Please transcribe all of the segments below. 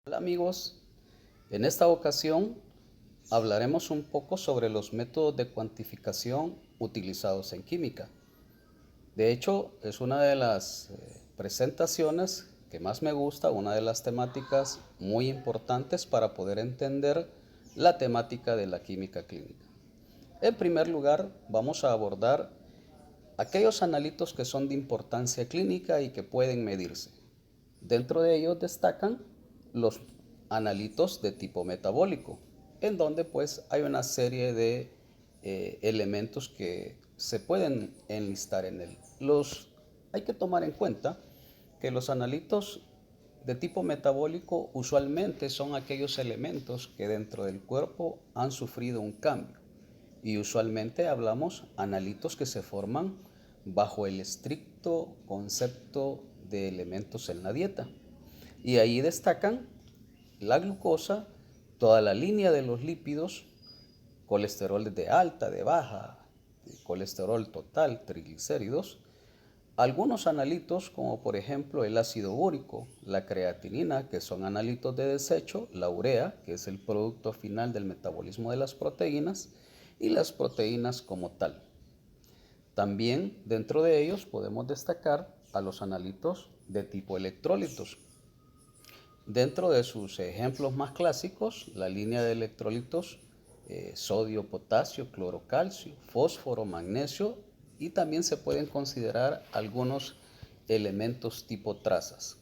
Hola amigos, en esta ocasión hablaremos un poco sobre los métodos de cuantificación utilizados en química. De hecho, es una de las presentaciones que más me gusta, una de las temáticas muy importantes para poder entender la temática de la química clínica. En primer lugar, vamos a abordar aquellos analitos que son de importancia clínica y que pueden medirse. Dentro de ellos destacan los analitos de tipo metabólico, en donde pues hay una serie de elementos que se pueden enlistar en él. Hay que tomar en cuenta que los analitos de tipo metabólico usualmente son aquellos elementos que dentro del cuerpo han sufrido un cambio. Y usualmente hablamos analitos que se forman bajo el estricto concepto de elementos en la dieta. Y ahí destacan la glucosa, toda la línea de los lípidos, colesterol de alta, de baja, colesterol total, triglicéridos, algunos analitos como por ejemplo el ácido úrico, la creatinina, que son analitos de desecho, la urea, que es el producto final del metabolismo de las proteínas, y las proteínas como tal. También dentro de ellos podemos destacar a los analitos de tipo electrolitos. Dentro de sus ejemplos más clásicos, la línea de electrolitos sodio, potasio, cloro, calcio, fósforo, magnesio, y también se pueden considerar algunos elementos tipo trazas,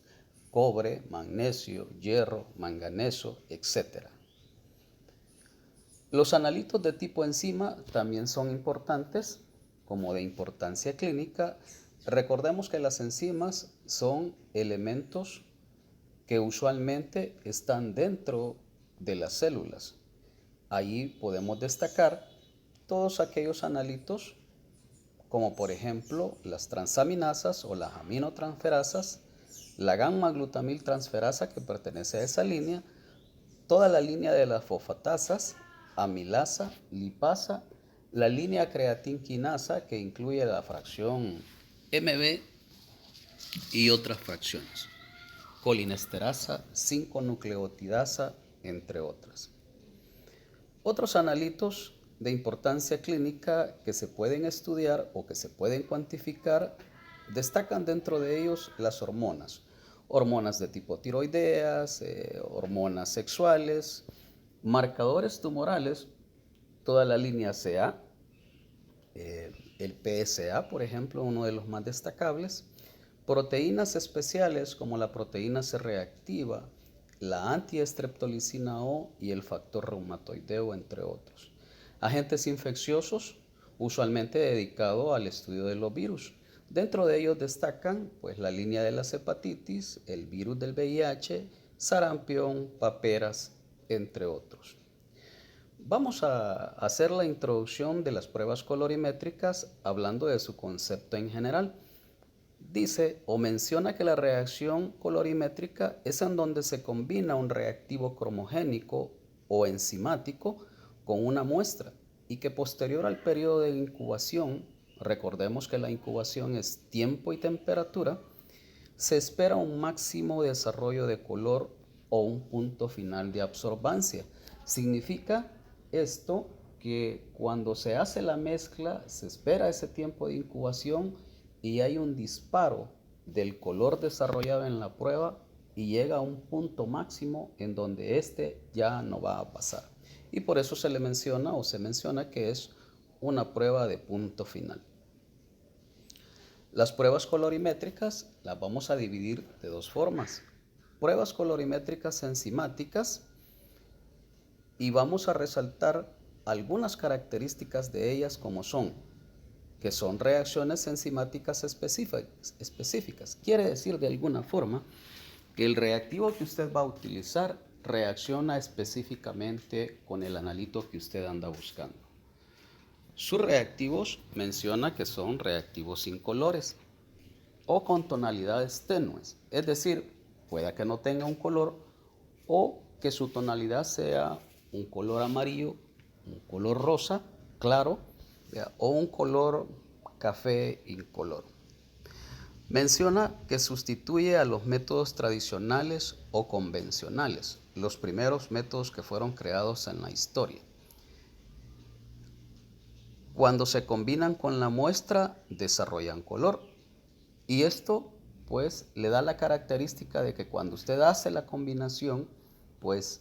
cobre, magnesio, hierro, manganeso, etc. Los analitos de tipo enzima también son importantes, como de importancia clínica. Recordemos que las enzimas son elementos que usualmente están dentro de las células. Allí podemos destacar todos aquellos analitos, como por ejemplo las transaminasas o las aminotransferasas, la gamma-glutamil transferasa, que pertenece a esa línea, toda la línea de las fosfatasas, amilasa, lipasa, la línea creatinquinasa, que incluye la fracción Mb y otras fracciones, colinesterasa, 5-nucleotidasa, entre otras. Otros analitos de importancia clínica que se pueden estudiar o que se pueden cuantificar, destacan dentro de ellos las hormonas. Hormonas de tipo tiroideas, hormonas sexuales, marcadores tumorales, toda la línea CA, el PSA, por ejemplo, uno de los más destacables, proteínas especiales como la proteína C reactiva, la antiestreptolicina O y el factor reumatoideo, entre otros. Agentes infecciosos, usualmente dedicados al estudio de los virus. Dentro de ellos destacan pues, la línea de las hepatitis, el virus del VIH, sarampión, paperas, entre otros. Vamos a hacer la introducción de las pruebas colorimétricas hablando de su concepto en general. Dice o menciona que la reacción colorimétrica es en donde se combina un reactivo cromogénico o enzimático con una muestra y que posterior al periodo de incubación, recordemos que la incubación es tiempo y temperatura, se espera un máximo desarrollo de color o un punto final de absorbancia. Significa esto que cuando se hace la mezcla se espera ese tiempo de incubación y hay un disparo del color desarrollado en la prueba y llega a un punto máximo en donde este ya no va a pasar. Y por eso se le menciona o se menciona que es una prueba de punto final. Las pruebas colorimétricas las vamos a dividir de dos formas. Pruebas colorimétricas enzimáticas, y vamos a resaltar algunas características de ellas como son, que son reacciones enzimáticas específicas. Quiere decir de alguna forma que el reactivo que usted va a utilizar reacciona específicamente con el analito que usted anda buscando. Sus reactivos menciona que son reactivos incolores o con tonalidades tenues, es decir, pueda que no tenga un color o que su tonalidad sea un color amarillo, un color rosa claro, o un color café incoloro. Menciona que sustituye a los métodos tradicionales o convencionales, los primeros métodos que fueron creados en la historia. Cuando se combinan con la muestra, desarrollan color. Y esto, pues, le da la característica de que cuando usted hace la combinación, pues,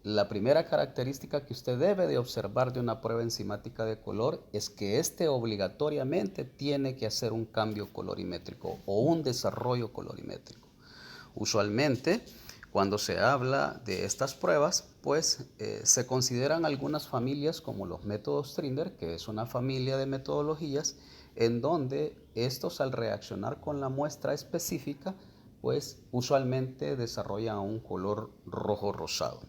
la primera característica que usted debe de observar de una prueba enzimática de color es que éste obligatoriamente tiene que hacer un cambio colorimétrico o un desarrollo colorimétrico. Usualmente, cuando se habla de estas pruebas, pues se consideran algunas familias como los métodos Trinder, que es una familia de metodologías en donde estos, al reaccionar con la muestra específica, pues usualmente desarrollan un color rojo rosado.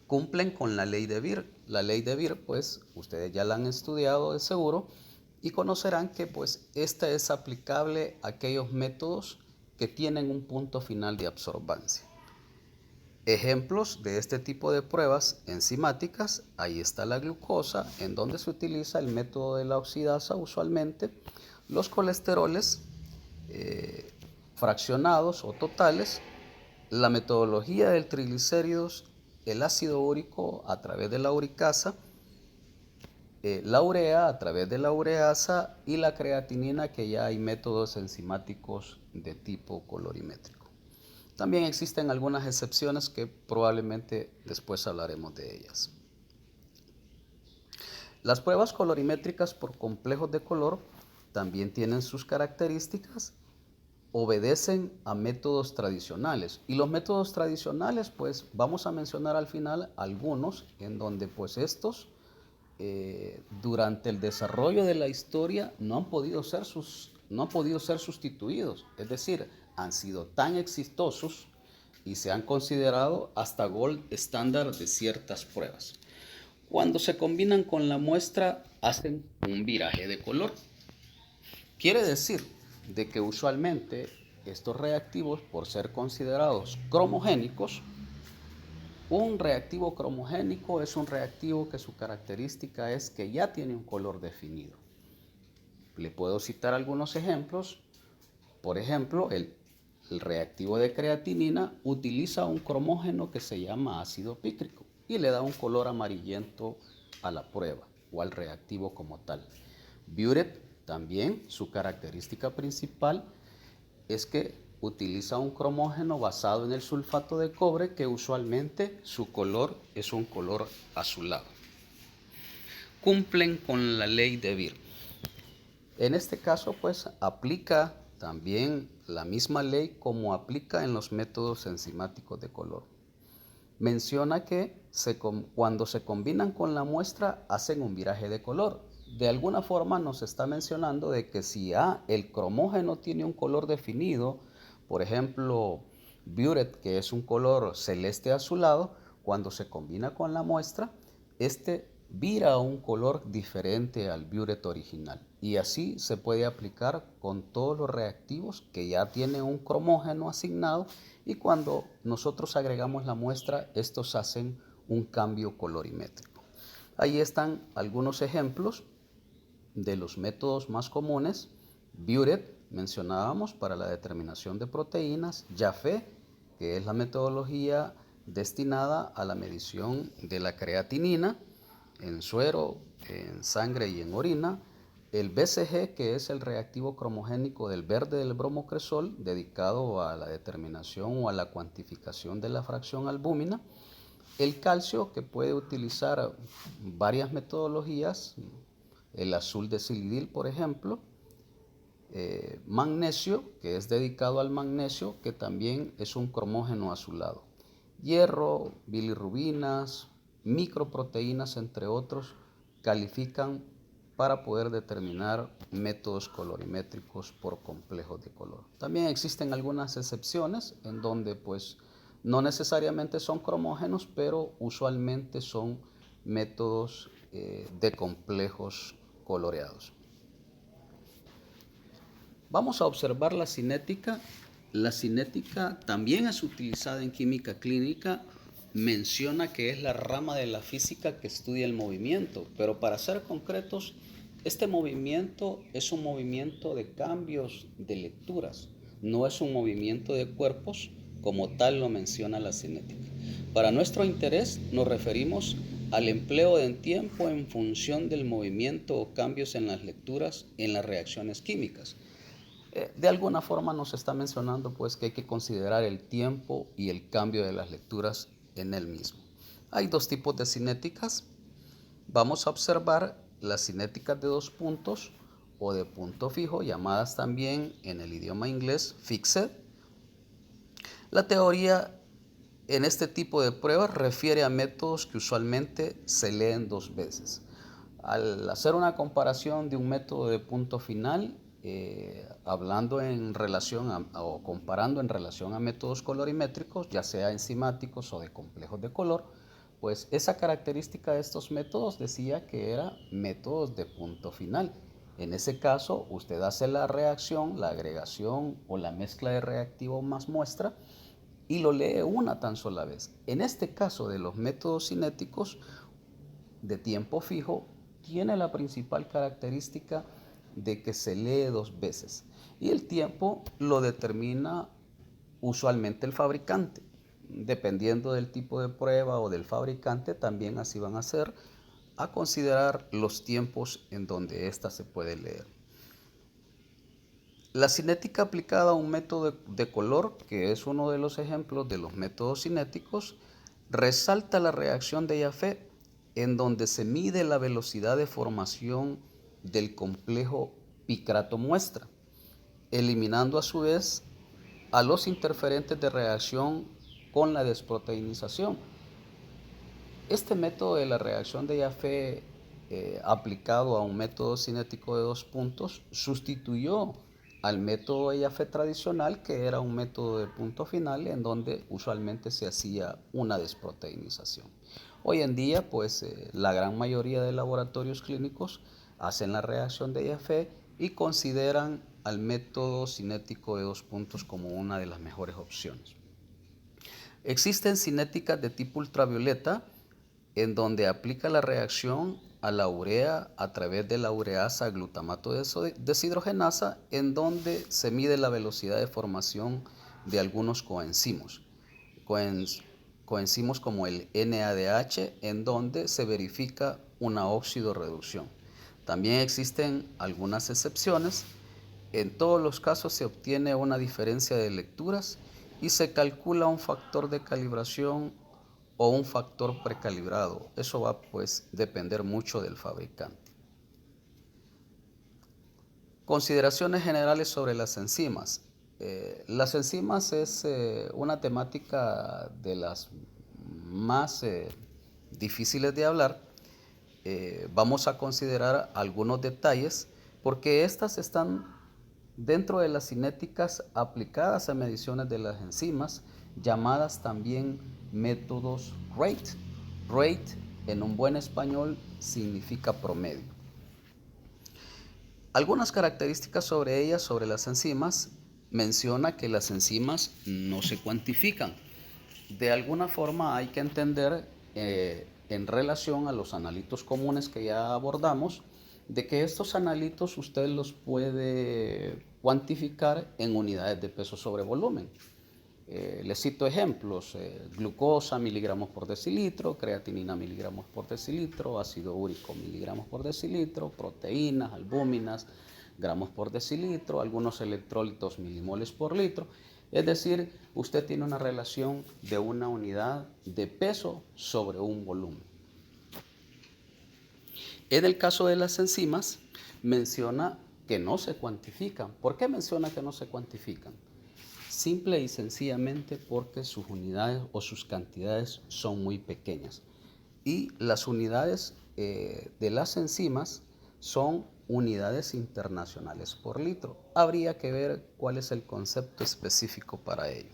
Cumplen con la ley de Beer. La ley de Beer, pues ustedes ya la han estudiado de seguro y conocerán que pues esta es aplicable a aquellos métodos que tienen un punto final de absorbancia. Ejemplos de este tipo de pruebas enzimáticas, ahí está la glucosa, en donde se utiliza el método de la oxidasa usualmente, los colesteroles fraccionados o totales, la metodología del triglicéridos, el ácido úrico a través de la uricasa, la urea a través de la ureasa y la creatinina, que ya hay métodos enzimáticos de tipo colorimétrico. También existen algunas excepciones que probablemente después hablaremos de ellas. Las pruebas colorimétricas por complejos de color también tienen sus características, obedecen a métodos tradicionales. Y los métodos tradicionales, pues vamos a mencionar al final algunos en donde pues estos durante el desarrollo de la historia no han podido ser sustituidos. Es decir, han sido tan exitosos y se han considerado hasta gold estándar de ciertas pruebas. Cuando se combinan con la muestra, hacen un viraje de color. Quiere decir de que usualmente estos reactivos, por ser considerados cromogénicos, un reactivo cromogénico es un reactivo que su característica es que ya tiene un color definido. Le puedo citar algunos ejemplos. Por ejemplo, el reactivo de creatinina utiliza un cromógeno que se llama ácido pícrico y le da un color amarillento a la prueba o al reactivo como tal. Buret también, su característica principal es que utiliza un cromógeno basado en el sulfato de cobre, que usualmente su color es un color azulado. Cumplen con la ley de Beer. En este caso, pues aplica también la misma ley como aplica en los métodos enzimáticos de color. Menciona que cuando se combinan con la muestra hacen un viraje de color. De alguna forma nos está mencionando de que si el cromógeno tiene un color definido, por ejemplo, Buret, que es un color celeste azulado, cuando se combina con la muestra, este vira a un color diferente al Buret original. Y así se puede aplicar con todos los reactivos que ya tienen un cromógeno asignado, y cuando nosotros agregamos la muestra, estos hacen un cambio colorimétrico. Ahí están algunos ejemplos de los métodos más comunes. Buret, mencionábamos, para la determinación de proteínas. Jaffe, que es la metodología destinada a la medición de la creatinina en suero, en sangre y en orina. El BCG, que es el reactivo cromogénico del verde del bromocresol, dedicado a la determinación o a la cuantificación de la fracción albúmina. El calcio, que puede utilizar varias metodologías, el azul de silidil, por ejemplo. Magnesio, que es dedicado al magnesio, que también es un cromógeno azulado. Hierro, bilirrubinas, microproteínas, entre otros, califican para poder determinar métodos colorimétricos por complejos de color. También existen algunas excepciones en donde pues no necesariamente son cromógenos, pero usualmente son métodos de complejos coloreados. Vamos a observar la cinética. La cinética también es utilizada en química clínica. Menciona que es la rama de la física que estudia el movimiento, pero para ser concretos, Este movimiento es un movimiento de cambios de lecturas, no es un movimiento de cuerpos como tal lo menciona la cinética. Para nuestro interés nos referimos al empleo del tiempo en función del movimiento o cambios en las lecturas en las reacciones químicas. De alguna forma nos está mencionando pues que hay que considerar el tiempo y el cambio de las lecturas en el mismo. Hay dos tipos de cinéticas. Vamos a observar las cinéticas de dos puntos o de punto fijo, llamadas también en el idioma inglés fixed. La teoría en este tipo de pruebas refiere a métodos que usualmente se leen dos veces. Al hacer una comparación de un método de punto final, hablando en relación o comparando en relación a métodos colorimétricos, ya sea enzimáticos o de complejos de color, pues esa característica de estos métodos decía que eran métodos de punto final. En ese caso, usted hace la reacción, la agregación o la mezcla de reactivo más muestra y lo lee una tan sola vez. En este caso de los métodos cinéticos de tiempo fijo, tiene la principal característica de que se lee dos veces y el tiempo lo determina usualmente el fabricante. Dependiendo del tipo de prueba o del fabricante, también así van a ser a considerar los tiempos en donde ésta se puede leer. La cinética aplicada a un método de color, que es uno de los ejemplos de los métodos cinéticos, resalta la reacción de Jaffe en donde se mide la velocidad de formación del complejo picrato-muestra, eliminando a su vez a los interferentes de reacción con la desproteinización. Este método de la reacción de Jaffe aplicado a un método cinético de dos puntos sustituyó al método de Jaffe tradicional, que era un método de punto final en donde usualmente se hacía una desproteinización. Hoy en día, pues la gran mayoría de laboratorios clínicos hacen la reacción de Jaffe y consideran al método cinético de dos puntos como una de las mejores opciones. Existen cinéticas de tipo ultravioleta en donde aplica la reacción a la urea a través de la ureasa glutamato deshidrogenasa, en donde se mide la velocidad de formación de algunos coenzimos. Coenzimos como el NADH, en donde se verifica una oxidorreducción. También existen algunas excepciones. En todos los casos se obtiene una diferencia de lecturas y se calcula un factor de calibración o un factor precalibrado. Eso va pues depender mucho del fabricante. Consideraciones generales sobre las enzimas. Las enzimas es una temática de las más difíciles de hablar. Vamos a considerar algunos detalles porque estas están dentro de las cinéticas aplicadas a mediciones de las enzimas, llamadas también métodos rate. Rate en un buen español significa promedio. Algunas características sobre ellas, sobre las enzimas, menciona que las enzimas no se cuantifican. De alguna forma hay que entender en relación a los analitos comunes que ya abordamos, de que estos analitos usted los puede cuantificar en unidades de peso sobre volumen. Les cito ejemplos: glucosa miligramos por decilitro, creatinina miligramos por decilitro, ácido úrico miligramos por decilitro, proteínas, albúminas, gramos por decilitro, algunos electrolitos milimoles por litro. Es decir, usted tiene una relación de una unidad de peso sobre un volumen. En el caso de las enzimas, menciona que no se cuantifican. ¿Por qué menciona que no se cuantifican? Simple y sencillamente porque sus unidades o sus cantidades son muy pequeñas. Y las unidades de las enzimas son unidades internacionales por litro. Habría que ver cuál es el concepto específico para ello.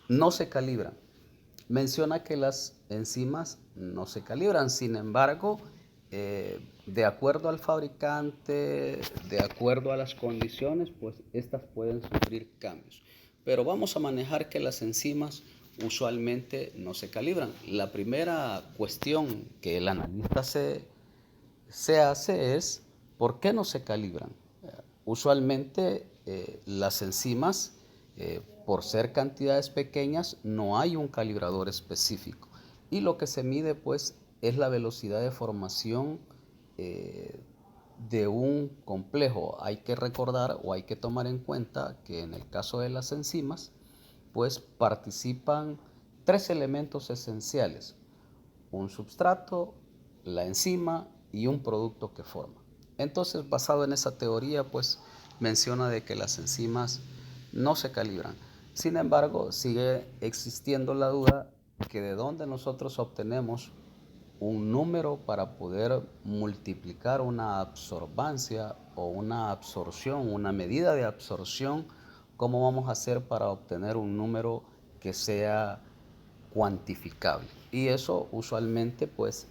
No se calibran. Menciona que las enzimas no se calibran, sin embargo, de acuerdo al fabricante, de acuerdo a las condiciones, pues estas pueden sufrir cambios. Pero vamos a manejar que las enzimas usualmente no se calibran. La primera cuestión que el analista se se hace es, ¿por qué no se calibran? Usualmente las enzimas, por ser cantidades pequeñas, no hay un calibrador específico. Y lo que se mide pues es la velocidad de formación eh, de un complejo. Hay que recordar o hay que tomar en cuenta que en el caso de las enzimas, pues participan tres elementos esenciales: un substrato, la enzima y un producto que forma. Entonces, basado en esa teoría, pues menciona de que las enzimas no se calibran. Sin embargo, sigue existiendo la duda que de dónde nosotros obtenemos un número para poder multiplicar una absorbancia o una absorción, una medida de absorción. ¿Cómo vamos a hacer para obtener un número que sea cuantificable? Y eso usualmente pues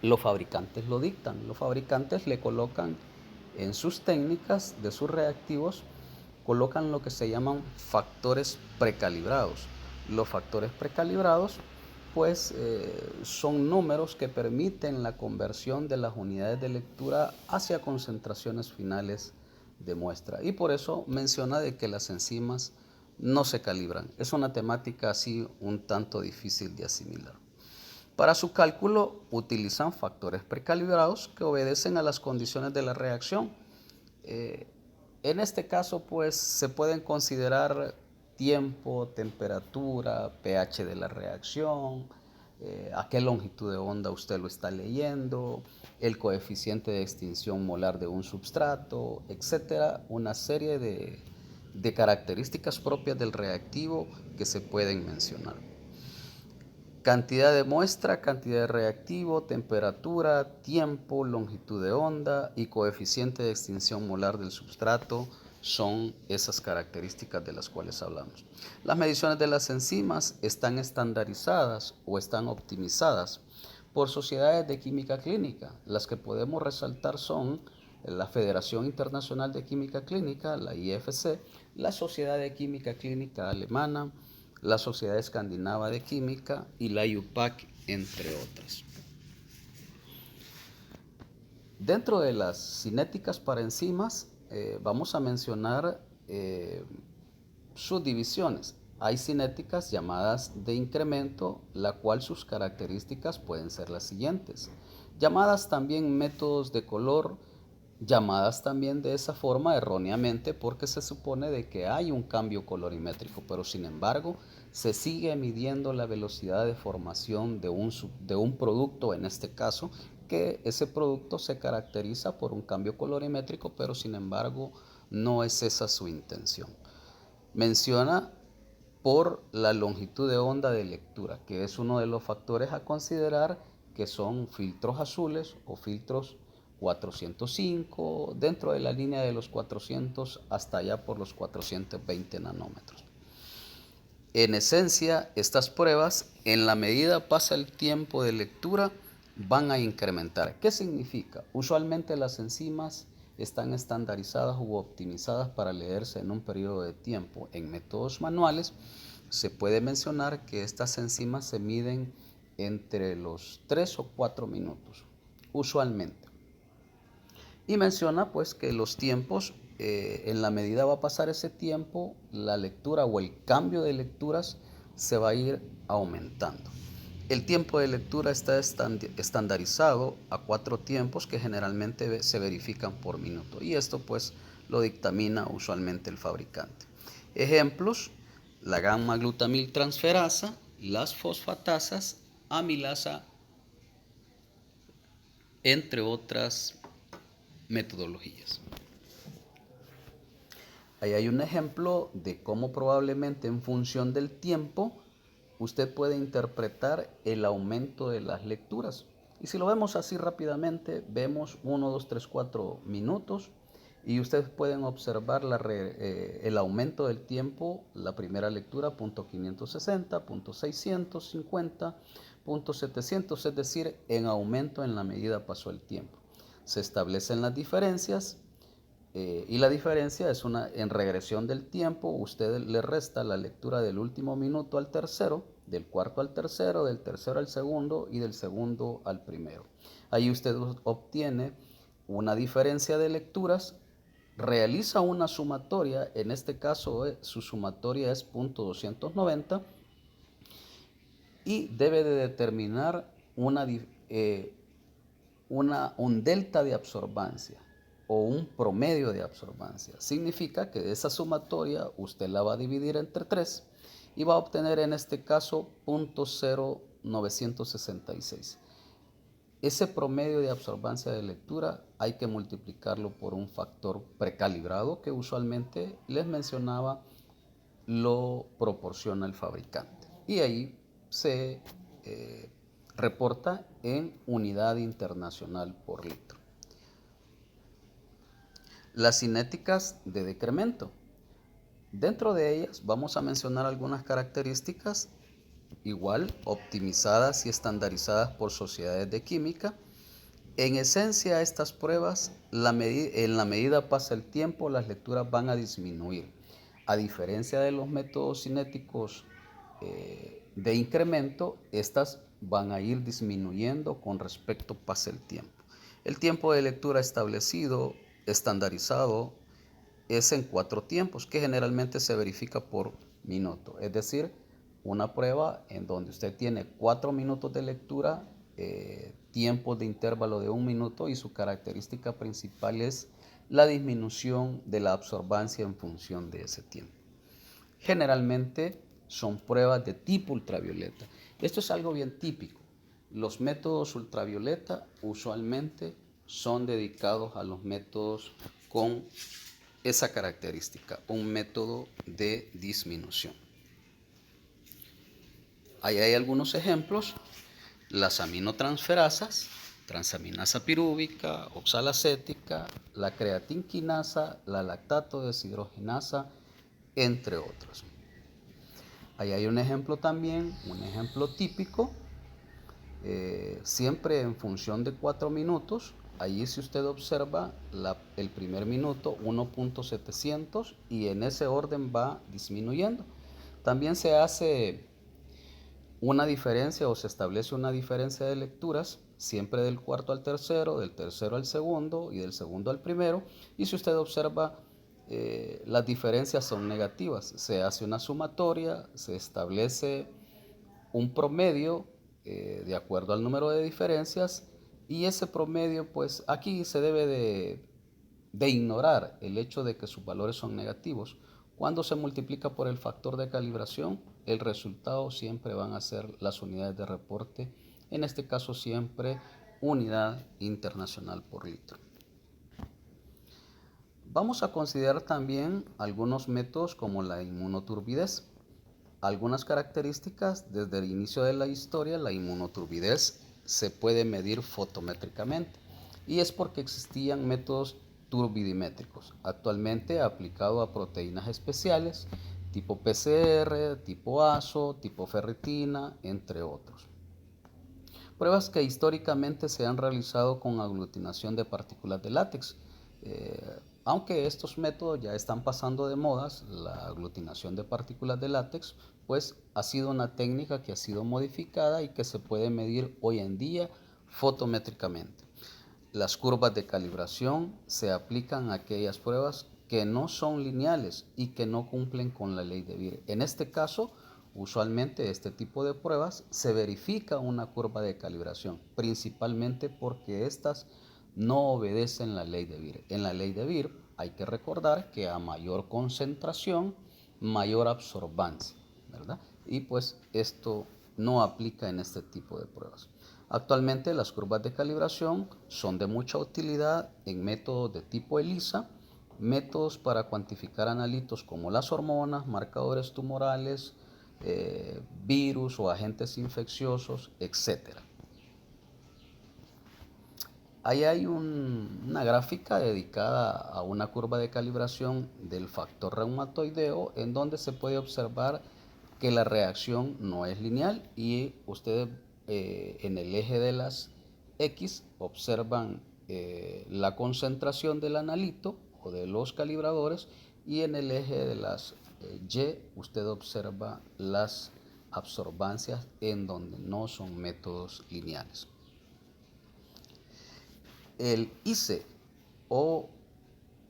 los fabricantes lo dictan. Los fabricantes le colocan en sus técnicas de sus reactivos, colocan lo que se llaman factores precalibrados. Los factores precalibrados pues son números que permiten la conversión de las unidades de lectura hacia concentraciones finales de muestra. Y por eso menciona de que las enzimas no se calibran. Es una temática así un tanto difícil de asimilar. Para su cálculo utilizan factores precalibrados que obedecen a las condiciones de la reacción. Eh, en este caso, pues se pueden considerar tiempo, temperatura, pH de la reacción, a qué longitud de onda usted lo está leyendo, el coeficiente de extinción molar de un substrato, etcétera. Una serie de características propias del reactivo que se pueden mencionar. Cantidad de muestra, cantidad de reactivo, temperatura, tiempo, longitud de onda y coeficiente de extinción molar del substrato son esas características de las cuales hablamos. Las mediciones de las enzimas están estandarizadas o están optimizadas por sociedades de química clínica. Las que podemos resaltar son la Federación Internacional de Química Clínica, la IFC, la Sociedad de Química Clínica Alemana, la Sociedad Escandinava de Química y la IUPAC, entre otras. Dentro de las cinéticas para enzimas, vamos a mencionar subdivisiones. Hay cinéticas llamadas de incremento, la cual sus características pueden ser las siguientes. Llamadas también métodos de color, llamadas también de esa forma erróneamente porque se supone de que hay un cambio colorimétrico, pero sin embargo se sigue midiendo la velocidad de formación de un producto, en este caso, que ese producto se caracteriza por un cambio colorimétrico, pero sin embargo no es esa su intención. Menciona por la longitud de onda de lectura, que es uno de los factores a considerar, que son filtros azules o filtros 405, dentro de la línea de los 400 hasta allá por los 420 nanómetros. En esencia, estas pruebas, en la medida pasa el tiempo de lectura, van a incrementar. ¿Qué significa? Usualmente las enzimas están estandarizadas u optimizadas para leerse en un periodo de tiempo. En métodos manuales se puede mencionar que estas enzimas se miden entre los 3 o 4 minutos, usualmente. Y menciona pues que los tiempos, en la medida va a pasar ese tiempo, la lectura o el cambio de lecturas se va a ir aumentando. El tiempo de lectura está estandarizado a 4 tiempos que generalmente se verifican por minuto, y esto pues lo dictamina usualmente el fabricante. Ejemplos: la gamma glutamil transferasa, las fosfatasas, amilasa, entre otras metodologías. Ahí hay un ejemplo de cómo probablemente en función del tiempo usted puede interpretar el aumento de las lecturas. Y si lo vemos así rápidamente, vemos 1, 2, 3, 4 minutos y ustedes pueden observar el aumento del tiempo. La primera lectura, .560, .650, .700, es decir, en aumento en la medida pasó el tiempo. Se establecen las diferencias y la diferencia es en regresión del tiempo, usted le resta la lectura del último minuto al tercero, del cuarto al tercero, del tercero al segundo y del segundo al primero. Ahí usted obtiene una diferencia de lecturas, realiza una sumatoria, en este caso su sumatoria es .290 y debe de determinar un delta de absorbancia o un promedio de absorbancia. Significa que esa sumatoria usted la va a dividir entre 3 y va a obtener en este caso .0966. Ese promedio de absorbancia de lectura hay que multiplicarlo por un factor precalibrado que usualmente les mencionaba lo proporciona el fabricante. Y ahí se reporta en unidad internacional por litro. Las cinéticas de decremento. Dentro de ellas vamos a mencionar algunas características igual optimizadas y estandarizadas por sociedades de química. En esencia, estas pruebas, en la medida pasa el tiempo, las lecturas van a disminuir. A diferencia de los métodos cinéticos de incremento, estas van a ir disminuyendo con respecto pase el tiempo. El tiempo de lectura establecido, estandarizado, es en 4 tiempos, que generalmente se verifica por minuto. Es decir, una prueba en donde usted tiene 4 minutos de lectura, tiempos de intervalo de 1 minuto, y su característica principal es la disminución de la absorbancia en función de ese tiempo. Generalmente son pruebas de tipo ultravioleta. Esto es algo bien típico. Los métodos ultravioleta usualmente son dedicados a los métodos con esa característica, un método de disminución. Ahí hay algunos ejemplos: las aminotransferasas, transaminasa pirúvica, oxalacética, la creatinquinasa, la lactato deshidrogenasa, entre otros. Ahí hay un ejemplo también, un ejemplo típico, siempre en función de 4 minutos. Allí, si usted observa, el primer minuto 1.700 y en ese orden va disminuyendo. También se hace una diferencia o se establece una diferencia de lecturas siempre del cuarto al tercero, del tercero al segundo y del segundo al primero. Y si usted observa, las diferencias son negativas. Se hace una sumatoria, se establece un promedio de acuerdo al número de diferencias, y ese promedio, pues aquí se debe de ignorar el hecho de que sus valores son negativos. Cuando se multiplica por el factor de calibración, el resultado siempre van a ser las unidades de reporte, en este caso siempre unidad internacional por litro. Vamos a considerar también algunos métodos como la inmunoturbidez. Algunas características: desde el inicio de la historia, la inmunoturbidez se puede medir fotométricamente, y es porque existían métodos turbidimétricos, actualmente aplicado a proteínas especiales tipo PCR, tipo ASO, tipo ferritina, entre otros. Pruebas que históricamente se han realizado con aglutinación de partículas de látex. Aunque estos métodos ya están pasando de modas, la aglutinación de partículas de látex pues ha sido una técnica que ha sido modificada y que se puede medir hoy en día fotométricamente. Las curvas de calibración se aplican a aquellas pruebas que no son lineales y que no cumplen con la ley de Beer. En este caso, usualmente este tipo de pruebas se verifica una curva de calibración, principalmente porque estas no obedecen la ley de Beer. En la ley de Beer hay que recordar que a mayor concentración, mayor absorbancia, ¿verdad? Y pues esto no aplica en este tipo de pruebas. Actualmente las curvas de calibración son de mucha utilidad en métodos de tipo ELISA, métodos para cuantificar analitos como las hormonas, marcadores tumorales, virus o agentes infecciosos, etc. Ahí hay una gráfica dedicada a una curva de calibración del factor reumatoideo, en donde se puede observar que la reacción no es lineal, y ustedes en el eje de las X observan la concentración del analito o de los calibradores, y en el eje de las Y usted observa las absorbancias en donde no son métodos lineales. El ICE o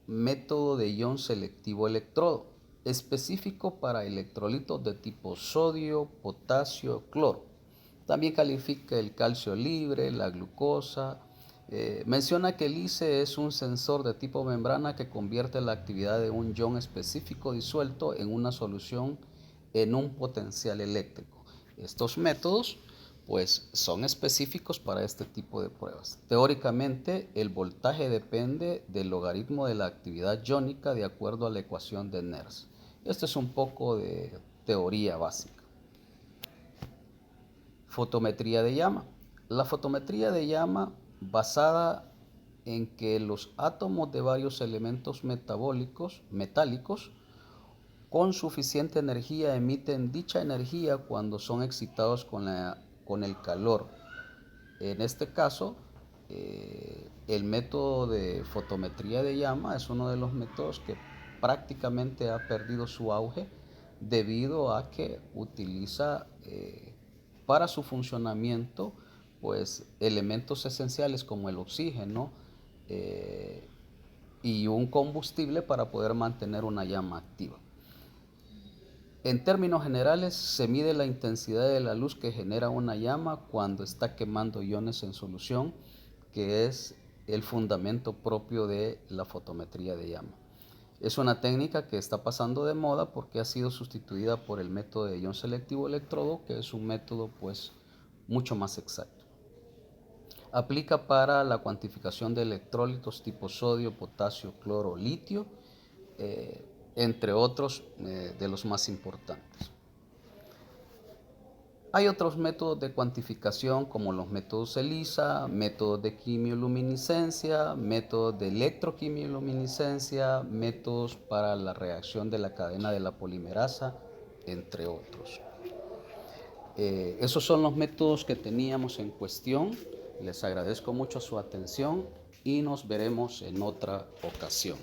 método de ion selectivo electrodo, específico para electrolitos de tipo sodio, potasio, cloro. También califica el calcio libre, la glucosa. Menciona que el ICE es un sensor de tipo membrana que convierte la actividad de un ion específico disuelto en una solución en un potencial eléctrico. Estos métodos pues son específicos para este tipo de pruebas. Teóricamente, el voltaje depende del logaritmo de la actividad iónica de acuerdo a la ecuación de Nernst. Esto es un poco de teoría básica. Fotometría de llama. La fotometría de llama, basada en que los átomos de varios elementos metálicos con suficiente energía emiten dicha energía cuando son excitados con el calor. En este caso, el método de fotometría de llama es uno de los métodos que prácticamente ha perdido su auge debido a que utiliza para su funcionamiento pues elementos esenciales como el oxígeno y un combustible para poder mantener una llama activa. En términos generales, se mide la intensidad de la luz que genera una llama cuando está quemando iones en solución, que es el fundamento propio de la fotometría de llama. Es una técnica que está pasando de moda porque ha sido sustituida por el método de ion selectivo electrodo, que es un método pues mucho más exacto. Aplica para la cuantificación de electrolitos tipo sodio, potasio, cloro, litio, entre otros de los más importantes. Hay otros métodos de cuantificación como los métodos ELISA, métodos de quimioluminiscencia, métodos de electroquimioluminiscencia, métodos para la reacción de la cadena de la polimerasa, entre otros. Esos son los métodos que teníamos en cuestión. Les agradezco mucho su atención y nos veremos en otra ocasión.